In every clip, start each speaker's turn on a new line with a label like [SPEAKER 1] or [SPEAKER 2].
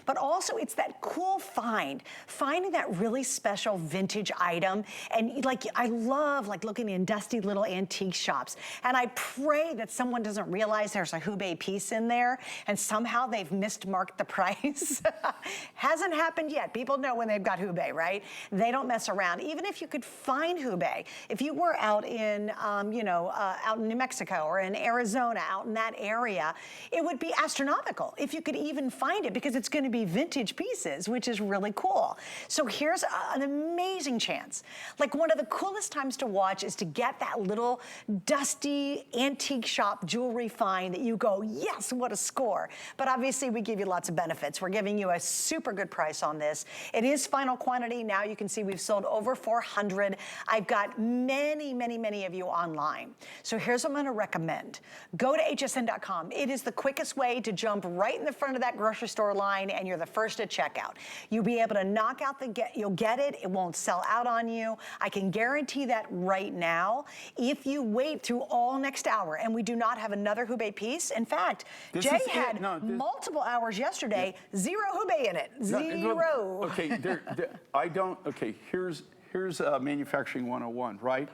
[SPEAKER 1] but also it's that cool find, finding that really special vintage item. And like, I love like looking in dusty little antique shops. And I pray that someone doesn't realize there's a Hubei piece in there and somehow they've mismarked the price. Hasn't happened yet. People know when they've got Hubei, right? They don't mess around. Even if you could find Hubei, if you were out in, out in New Mexico or in Arizona, out in that area, it would be astronomical if you could even find it, because it's going to be vintage pieces, which is really cool. So here's an amazing chance. Like, one of the coolest times to watch is to get that little dusty antique shop jewelry find that you go, yes, what a score. But obviously we give you lots of benefits. We're giving you a super good price on this. It is final quantity. Now you can see we've sold over 400. I've got many, many, many of you online. So here's what I'm going to recommend. Go to hsn.com. It is the quickest way to jump right in the front of that grocery store line, and you're the first to check out. You'll be able to knock out you'll get it. It won't sell out on you. I can guarantee that right now. If you wait through all next hour, and we do not have another Hubei piece. In fact, Jay had multiple hours yesterday, zero Hubei in it, zero.
[SPEAKER 2] Okay, here's manufacturing 101, right?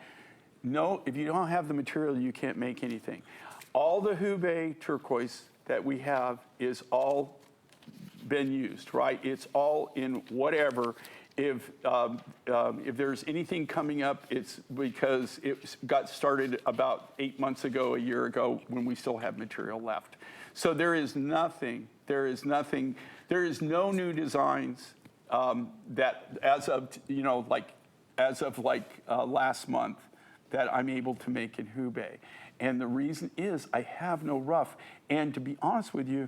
[SPEAKER 2] No, if you don't have the material, you can't make anything. All the Hubei turquoise that we have is all been used, right? It's all in whatever. If there's anything coming up, it's because it got started about 8 months ago, a year ago, when we still have material left. So there is nothing, there is no new designs that as of last month that I'm able to make in Hubei. And the reason is I have no rough. And to be honest with you,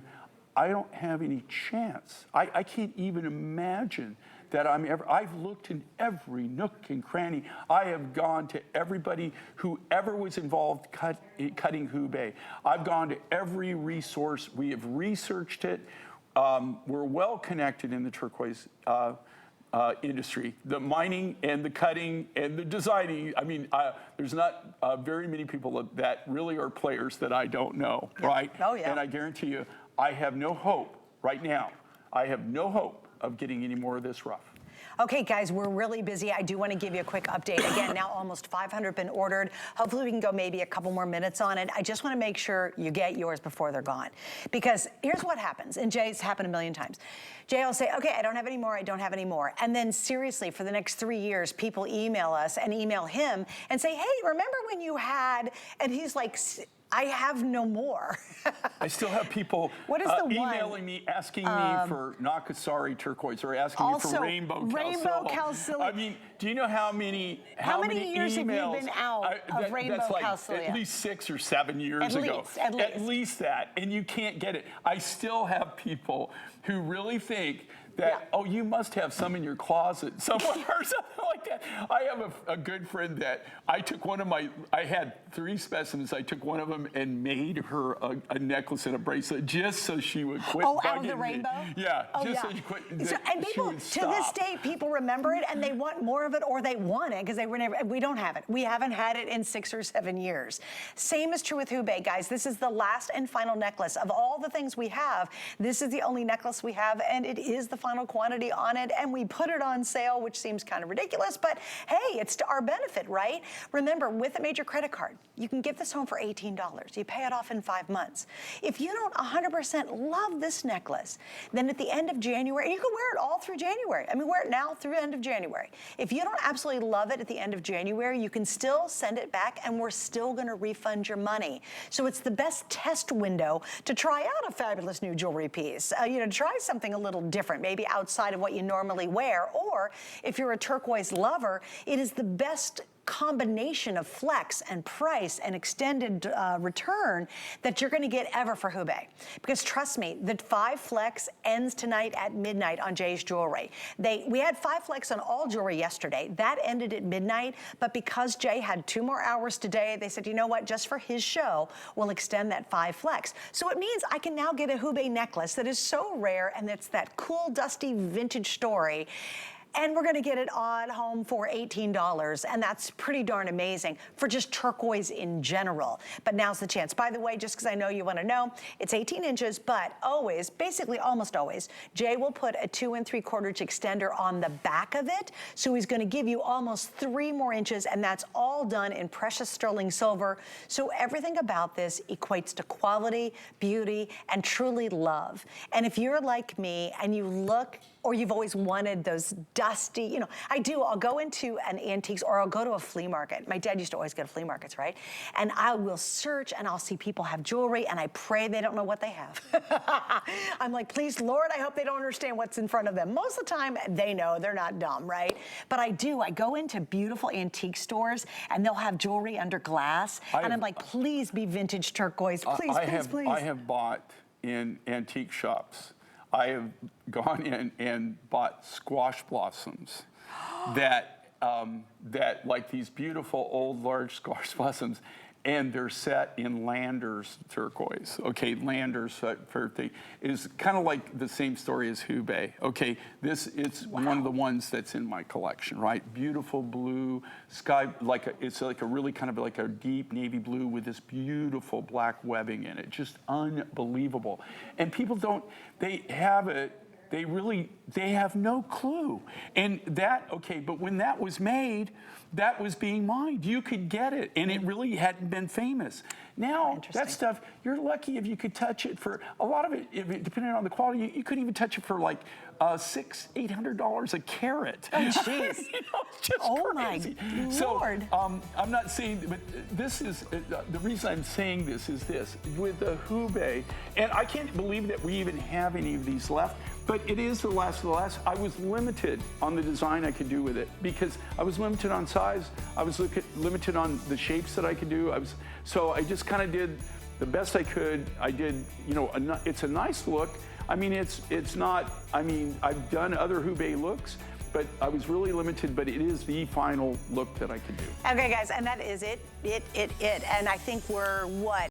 [SPEAKER 2] I don't have any chance. I can't even imagine that I've looked in every nook and cranny. I have gone to everybody who ever was involved cutting Hubei. I've gone to every resource. We have researched it. We're well connected in the turquoise industry, the mining and the cutting and the designing. I mean, there's not very many people that really are players that I don't know, right?
[SPEAKER 1] Oh, yeah.
[SPEAKER 2] And I guarantee you, I have no hope right now. I have no hope of getting any more of this rough.
[SPEAKER 1] Okay, guys, we're really busy. I do want to give you a quick update. Again, now almost 500 been ordered. Hopefully we can go maybe a couple more minutes on it. I just want to make sure you get yours before they're gone. Because here's what happens, and Jay's happened a million times. Jay will say, okay, I don't have any more, I don't have any more. And then seriously, for the next 3 years, people email us and email him and say, hey, remember when you had, and he's like, I have no more.
[SPEAKER 2] I still have people emailing me, asking me for Nakasari turquoise, or asking me for rainbow calcilla. I mean, do you know how many
[SPEAKER 1] years
[SPEAKER 2] emails
[SPEAKER 1] have you been out of rainbow calcilla?
[SPEAKER 2] At least 6 or 7 years ago. At least that, and you can't get it. I still have people who really think that, oh, you must have some in your closet somewhere or something like that. I have a good friend that I took I had 3 specimens. I took one of them and made her a necklace and a bracelet just so she would quit bugging
[SPEAKER 1] out of the rainbow?
[SPEAKER 2] Me. Yeah, just so she quit.
[SPEAKER 1] And people, to this day, people remember it and they want more of it, or they want it because we don't have it. We haven't had it in 6 or 7 years. Same is true with Hubei, guys. This is the last and final necklace. Of all the things we have, this is the only necklace we have, and it is the final quantity on it, and we put it on sale, which seems kind of ridiculous, but hey, it's to our benefit, right? Remember, with a major credit card, you can give this home for $18. You pay it off in 5 months. If you don't 100% love this necklace, then at the end of January, you can wear it all through January. I mean, wear it now through the end of January. If you don't absolutely love it at the end of January, you can still send it back, and we're still gonna refund your money. So it's the best test window to try out a fabulous new jewelry piece. Try something a little different, maybe outside of what you normally wear, or if you're a turquoise lover, it is the best combination of flex and price and extended return that you're going to get ever for Hubei. Because trust me, the 5 flex ends tonight at midnight on Jay's Jewelry. We had 5 flex on all jewelry yesterday. That ended at midnight, but because Jay had 2 more hours today, they said, you know what, just for his show, we'll extend that 5 flex. So it means I can now get a Hubei necklace that is so rare, and it's that cool, dusty, vintage story. And we're gonna get it on home for $18, and that's pretty darn amazing for just turquoise in general. But now's the chance. By the way, just because I know you wanna know, it's 18 inches, but always, basically almost always, Jay will put a 2 3/4 inch extender on the back of it, so he's gonna give you almost 3 more inches, and that's all done in precious sterling silver. So everything about this equates to quality, beauty, and truly love. And if you're like me and you look, or you've always wanted those dusty, you know, I'll go into an antiques or I'll go to a flea market. My dad used to always go to flea markets, right? And I will search and I'll see people have jewelry and I pray they don't know what they have. I'm like, please, Lord, I hope they don't understand what's in front of them. Most of the time, they know, they're not dumb, right? But I go into beautiful antique stores and they'll have jewelry under glass. And I'm like, please be vintage turquoise, please, please.
[SPEAKER 2] I have bought in antique shops. I have gone in and bought squash blossoms that like these beautiful old large squash blossoms, and they're set in Landers turquoise. Okay, Landers thing is kind of like the same story as Hubei. Okay, it's one of the ones that's in my collection, right? Beautiful blue sky, it's like a really kind of like a deep navy blue with this beautiful black webbing in it, just unbelievable. And people they have no clue. And but when that was made, that was being mined. You could get it, and it really hadn't been famous. Now, that stuff, you're lucky if you could touch it for, a lot of it, depending on the quality, you could even touch it for like $600-800 a carat.
[SPEAKER 1] Oh, jeez.
[SPEAKER 2] It's just
[SPEAKER 1] crazy. My Lord.
[SPEAKER 2] So, I'm not saying, but this is, the reason I'm saying this is this, with the Hubei, and I can't believe that we even have any of these left, but it is the last of the last. I was limited on the design I could do with it because I was limited on size. I was limited on the shapes that I could do. So I just kind of did the best I could. I did, it's a nice look. I mean, it's not, I've done other Hubei looks, but I was really limited, but it is the final look that I could do.
[SPEAKER 1] Okay, guys, and that is it. And I think we're, what?